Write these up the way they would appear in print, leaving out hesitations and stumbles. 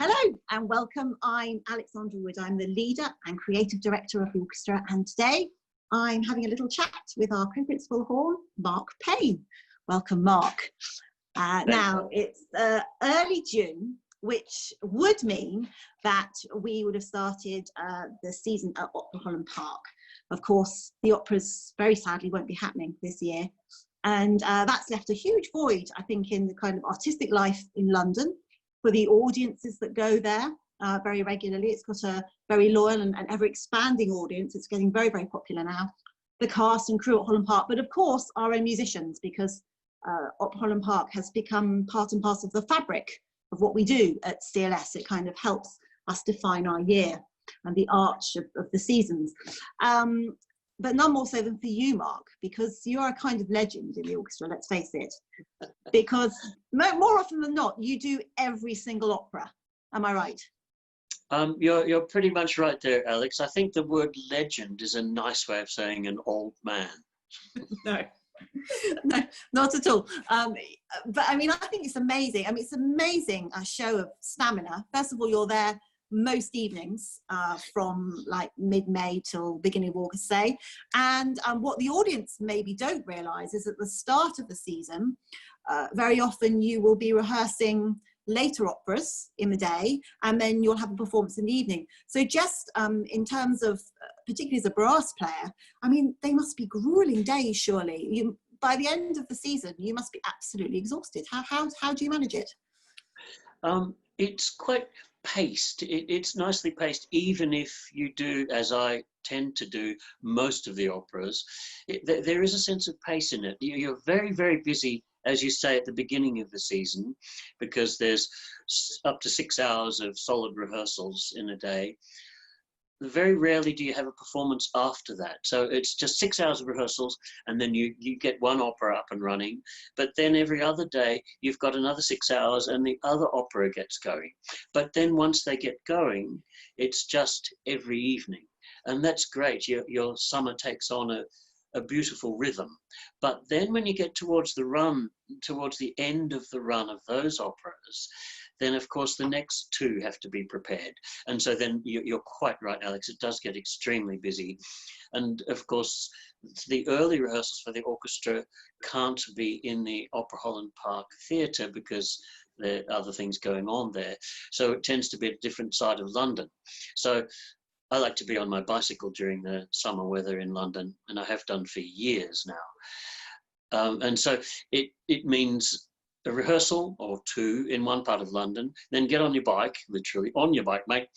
Hello and welcome. I'm Alexandra Wood. I'm the leader and creative director of the orchestra, and today I'm having a little chat with our Co-Principal Horn, Mark Paine. Welcome, Mark. Now, it's early June, which would mean that we would have started the season at Opera Holland Park. Of course, the operas very sadly won't be happening this year, and that's left a huge void, I think, in the kind of artistic life in London for the audiences that go there very regularly. It's got a very loyal and ever-expanding audience. It's getting very, very popular now. The cast and crew at Holland Park, but of course our own musicians, because Opera Holland Park has become part and parcel of the fabric of what we do at CLS. It kind of helps us define our year and the arch of the seasons. But none more so than for you, Mark, because you are a kind of legend in the orchestra, let's face it. Because more often than not, you do every single opera. Am I right? You're pretty much right there, Alex. I think the word legend is a nice way of saying an old man. No, not at all. But I mean, I think it's amazing. I mean, it's amazing, a show of stamina. First of all, you're there most evenings from like mid-May till beginning of August, say. And what the audience maybe don't realise is at the start of the season, very often you will be rehearsing later operas in the day, and then you'll have a performance in the evening. So just in terms of, particularly as a brass player, I mean, they must be grueling days, surely. By the end of the season, you must be absolutely exhausted. How do you manage it? It's quite paced. It's nicely paced, even if you do, as I tend to do, most of the operas. There is a sense of pace in it. You're very, very busy, as you say, at the beginning of the season, because there's up to 6 hours of solid rehearsals in a day. Very rarely do you have a performance after that. So it's just 6 hours of rehearsals, and then you get one opera up and running. But then every other day, you've got another 6 hours and the other opera gets going. But then once they get going, it's just every evening. And that's great. Your summer takes on a beautiful rhythm. But then when you get towards the end of the run of those operas, then of course the next two have to be prepared. And so then you're quite right, Alex, it does get extremely busy. And of course, the early rehearsals for the orchestra can't be in the Opera Holland Park Theatre because there are other things going on there. So it tends to be a different side of London. So I like to be on my bicycle during the summer weather in London, and I have done for years now. And so it means a rehearsal or two in one part of London, then get on your bike, literally on your bike, mate,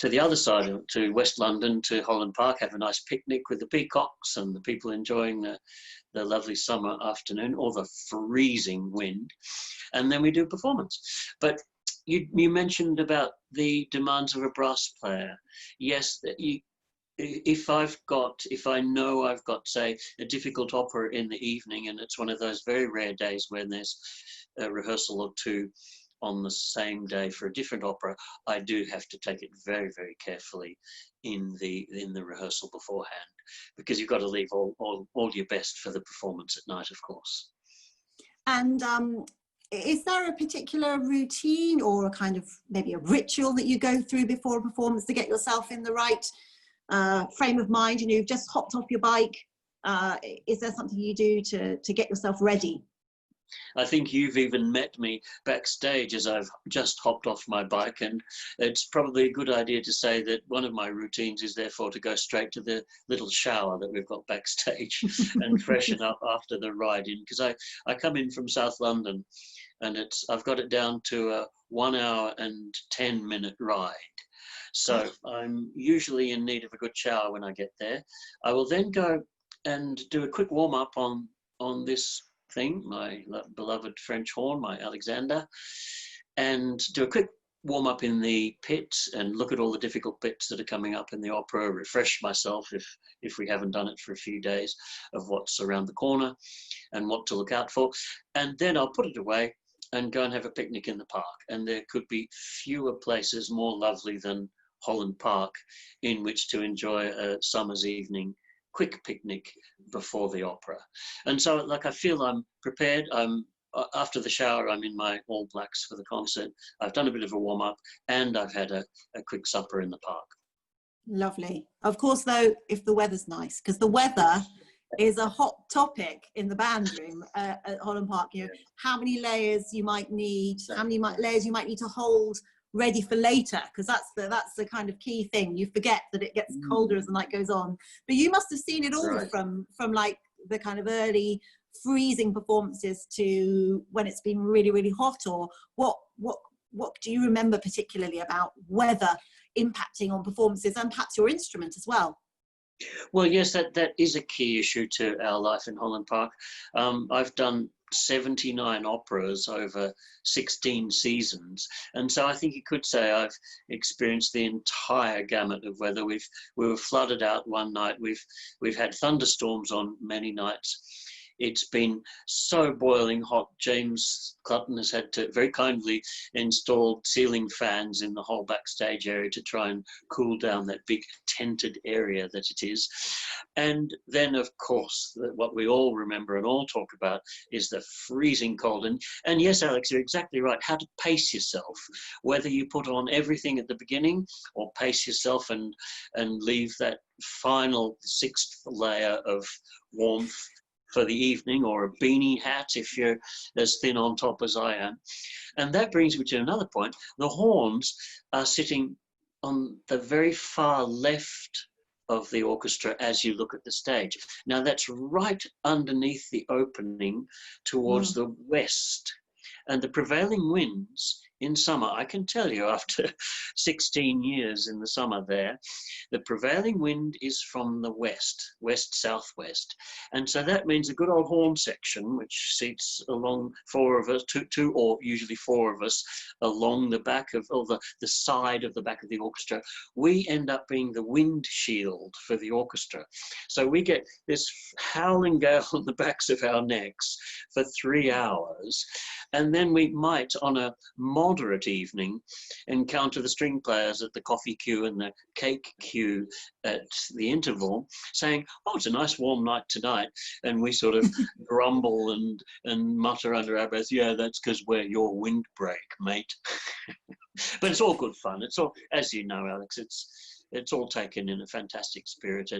to the other side, to West London, to Holland Park, have a nice picnic with the peacocks and the people enjoying the lovely summer afternoon or the freezing wind. And then we do performance. But you mentioned about the demands of a brass player. Yes, if I know I've got, say, a difficult opera in the evening, and it's one of those very rare days when there's a rehearsal or two on the same day for a different opera, I do have to take it very, very carefully in the rehearsal beforehand, because you've got to leave all your best for the performance at night, of course. And is there a particular routine or a kind of maybe a ritual that you go through before a performance to get yourself in the right frame of mind? You know, you've just hopped off your bike. Is there something you do to get yourself ready? I think you've even met me backstage as I've just hopped off my bike, and it's probably a good idea to say that one of my routines is therefore to go straight to the little shower that we've got backstage and freshen up after the ride in, because I come in from South London, and I've got it down to a 1 hour and 10-minute ride. So I'm usually in need of a good shower when I get there. I will then go and do a quick warm-up on this thing, my beloved French horn, my Alexander, and do a quick warm-up in the pit and look at all the difficult bits that are coming up in the opera, refresh myself if we haven't done it for a few days, of what's around the corner and what to look out for. And then I'll put it away and go and have a picnic in the park. And there could be fewer places more lovely than Holland Park in which to enjoy a summer's evening quick picnic before the opera. And so, like, I feel I'm prepared, I'm after the shower, I'm in my All Blacks for the concert. I've done a bit of a warm-up, and I've had a quick supper in the park. Lovely. Of course, though, if the weather's nice, because the weather is a hot topic in the band room at Holland Park. You know, how many layers you might need, how many layers you might need to hold ready for later, because that's the kind of key thing. You forget that it gets colder as the night goes on. But you must have seen it all, from like the kind of early freezing performances to when it's been really, really hot. Or what do you remember particularly about weather impacting on performances, and perhaps your instrument as well? Well, yes, that is a key issue to our life in Holland Park. I've done 79 operas over 16 seasons, and so I think you could say I've experienced the entire gamut of weather. We were flooded out one night. We've had thunderstorms on many nights. It's been so boiling hot. James Clutton has had to very kindly install ceiling fans in the whole backstage area to try and cool down that big tented area that it is. And then, of course, what we all remember and all talk about is the freezing cold. And yes, Alex, you're exactly right. How to pace yourself, whether you put on everything at the beginning or pace yourself and leave that final sixth layer of warmth for the evening, or a beanie hat if you're as thin on top as I am. And that brings me to another point. The horns are sitting on the very far left of the orchestra as you look at the stage. Now that's right underneath the opening towards the west. And the prevailing winds in summer, I can tell you after 16 years in the summer there, the prevailing wind is from the west, west-southwest. And so that means a good old horn section, which seats along four of us, two or usually four of us, along the back of, or the side of the back of the orchestra, we end up being the wind shield for the orchestra. So we get this howling gale on the backs of our necks for 3 hours. And then we might, on a moderate evening, encounter the string players at the coffee queue and the cake queue at the interval saying, oh, it's a nice warm night tonight. And we sort of grumble and mutter under our breath, yeah, that's because we're your windbreak, mate. But it's all good fun. It's all, as you know, Alex, it's all taken in a fantastic spirit.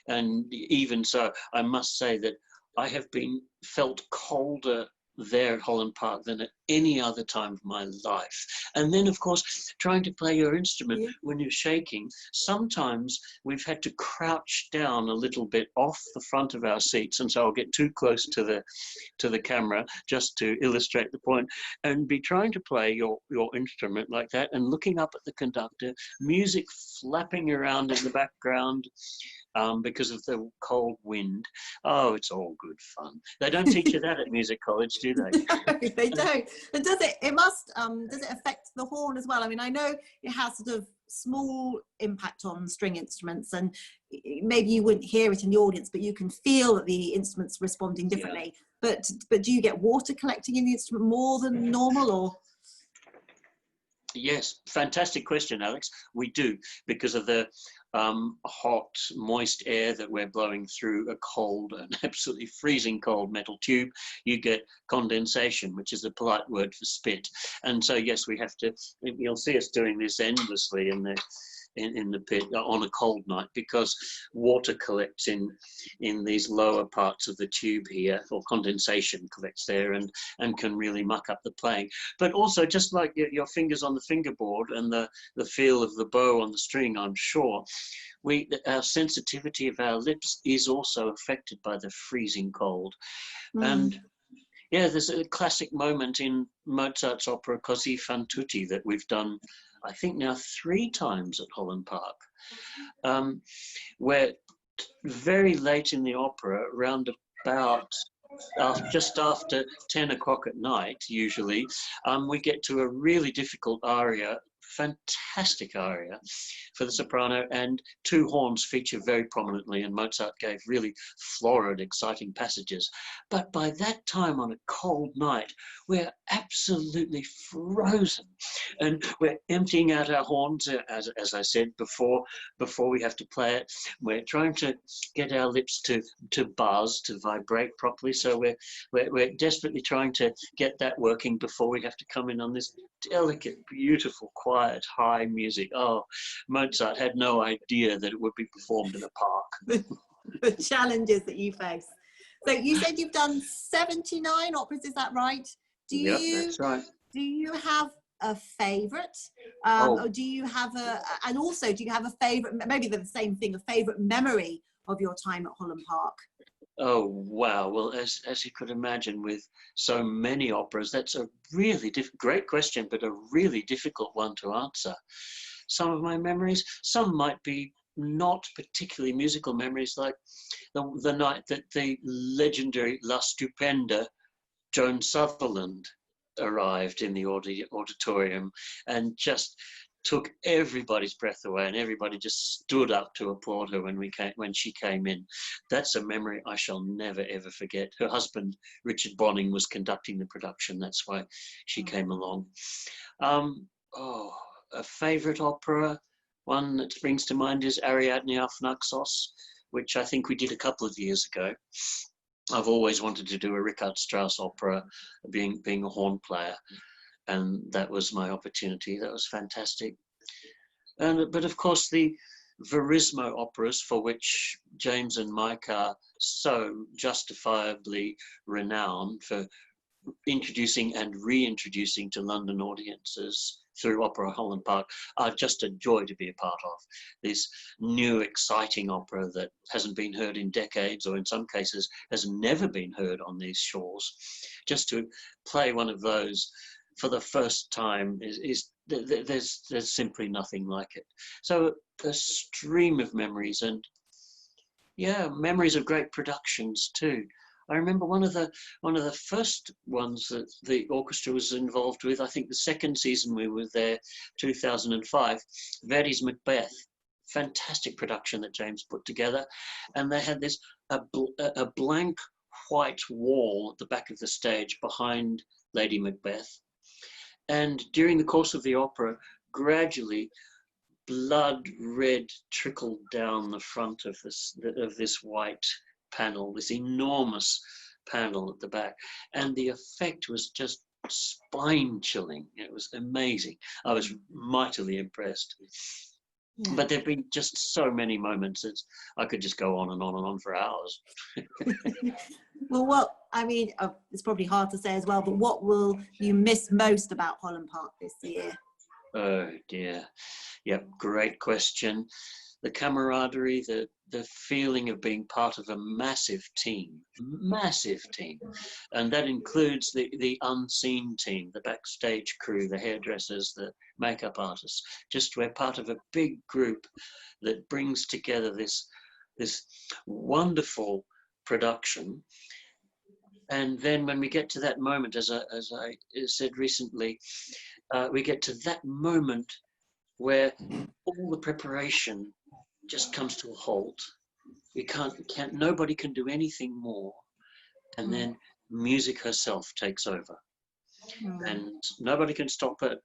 And even so, I must say that I have felt colder there at Holland Park than at any other time of my life. And then, of course, trying to play your instrument when you're shaking, sometimes we've had to crouch down a little bit off the front of our seats, and so I'll get too close to the camera just to illustrate the point, and be trying to play your instrument like that and looking up at the conductor, music flapping around in the background, because of the cold wind. Oh, it's all good fun. They don't teach you that at music college, do they? No, they don't. And does it affect the horn as well? I mean, I know it has sort of small impact on string instruments, and maybe you wouldn't hear it in the audience, but you can feel that the instrument's responding differently. Yeah. But do you get water collecting in the instrument more than normal, or? Yes, fantastic question, Alex. We do, because of the hot, moist air that we're blowing through a cold and absolutely freezing cold metal tube. You get condensation, which is a polite word for spit. And so, yes, we have to, you'll see us doing this endlessly in the pit on a cold night, because water collects in these lower parts of the tube here, or condensation collects there and can really muck up the playing. But also, just like your fingers on the fingerboard and the feel of the bow on the string, I'm sure, our sensitivity of our lips is also affected by the freezing cold. And yeah, there's a classic moment in Mozart's opera Così fan tutti that we've done, I think now 3 times at Holland Park, where very late in the opera, around about just after 10 o'clock at night, usually, we get to a really difficult aria fantastic aria for the soprano, and two horns feature very prominently, and Mozart gave really florid, exciting passages. But by that time, on a cold night, we're absolutely frozen, and we're emptying out our horns, as I said before we have to play it. We're trying to get our lips to buzz, to vibrate properly, so we're desperately trying to get that working before we have to come in on this delicate, beautiful, quiet, high music. Oh, Mozart had no idea that it would be performed in a park. The challenges that you face. So you said you've done 79 operas, is that right? Yep, that's right. Do you have a favorite? Or do you have and also do you have a favorite, maybe the same thing, a favorite memory of your time at Holland Park? Oh, wow. Well, as you could imagine, with so many operas, that's a really great question, but a really difficult one to answer. Some of my memories, some might be not particularly musical memories, like the night that the legendary La Stupenda Joan Sutherland arrived in the auditorium and just took everybody's breath away, and everybody just stood up to applaud her when she came in. That's a memory I shall never ever forget. Her husband Richard Bonning was conducting the production. That's why she came along. A favorite opera, one that springs to mind, is Ariadne auf Naxos, which I think we did a couple of years ago. I've always wanted to do a Richard Strauss opera, being a horn player, and that was my opportunity. That was fantastic. But of course, the Verismo operas, for which James and Mike are so justifiably renowned for introducing and reintroducing to London audiences through Opera Holland Park, are just a joy to be a part of. This new, exciting opera that hasn't been heard in decades, or in some cases has never been heard on these shores. Just to play one of those for the first time there's simply nothing like it. So a stream of memories, and memories of great productions too. I remember one of the first ones that the orchestra was involved with, I think the second season we were there, 2005, Verdi's Macbeth. Fantastic production that James put together. And they had a blank white wall at the back of the stage behind Lady Macbeth. And during the course of the opera, gradually blood red trickled down the front of this white panel, this enormous panel at the back, and the effect was just spine-chilling. It was amazing. I was mightily impressed. Yeah. But there've been just so many moments that I could just go on and on and on for hours. Well, I mean, it's probably hard to say as well, but what will you miss most about Holland Park this year? Oh dear. Yep, great question. The camaraderie, the feeling of being part of a massive team, and that includes the unseen team, the backstage crew, the hairdressers, the makeup artists. Just we're part of a big group that brings together this wonderful production. And then when we get to that moment, as I said recently, we get to that moment where all the preparation just comes to a halt. Nobody can do anything more. And then music herself takes over. And nobody can stop it.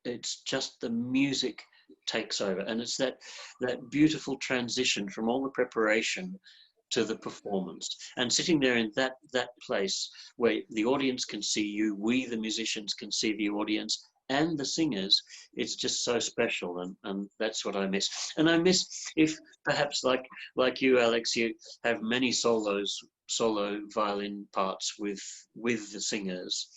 It's just the music takes over. And it's that beautiful transition from all the preparation to the performance. And sitting there in that place where the audience can see you, we the musicians can see the audience, and the singers, it's just so special, and that's what I miss. And I miss, if perhaps like you, Alex, you have many solo violin parts with the singers.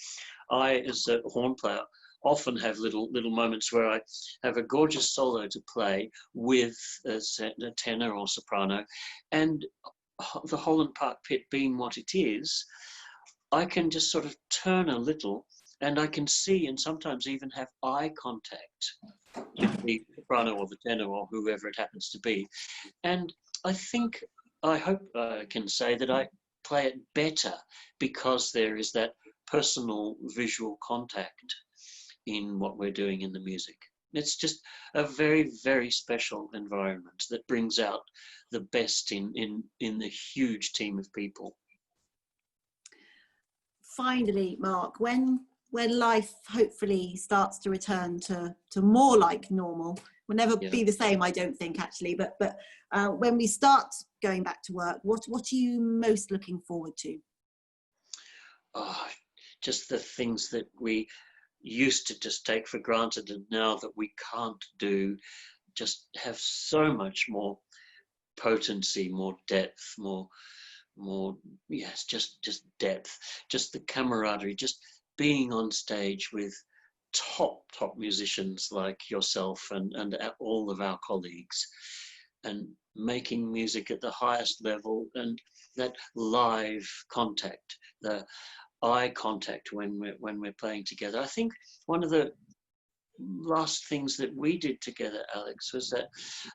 I, as a horn player, often have little moments where I have a gorgeous solo to play with a tenor or soprano, and the Holland Park pit being what it is, I can just sort of turn a little, and I can see and sometimes even have eye contact with the soprano or the tenor or whoever it happens to be. And I hope I can say that I play it better because there is that personal visual contact in what we're doing in the music. It's just a very, very special environment that brings out the best in the huge team of people. Finally, Mark, when life hopefully starts to return to more like normal, will never Yeah. be the same, I don't think, actually, but when we start going back to work, what are you most looking forward to? Oh, just the things that we used to just take for granted, and now that we can't do, just have so much more potency, more depth, more yes, just depth, just the camaraderie, just being on stage with top musicians like yourself and all of our colleagues, and making music at the highest level, and that live contact, the eye contact when we're playing together. I think one of the last things that we did together, Alex, was that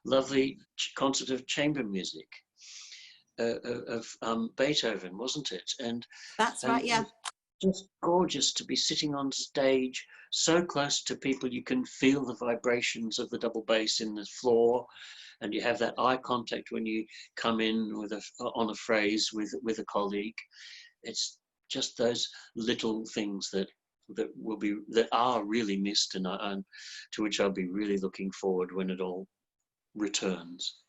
lovely concert of chamber music of Beethoven, wasn't it? And That's right, yeah. just gorgeous to be sitting on stage so close to people. You can feel the vibrations of the double bass in the floor, and you have that eye contact when you come in with on a phrase with a colleague. It's just those little things that are really missed, and to which I'll be really looking forward when it all returns.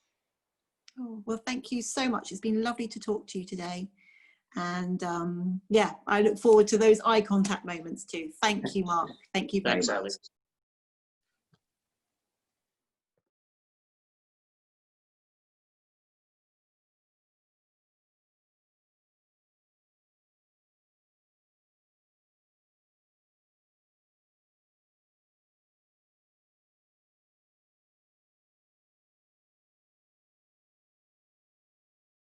Oh, well, thank you so much. It's been lovely to talk to you today. And yeah, I look forward to those eye contact moments too. Thank you, Mark. Thank you very much. Thanks, Alex.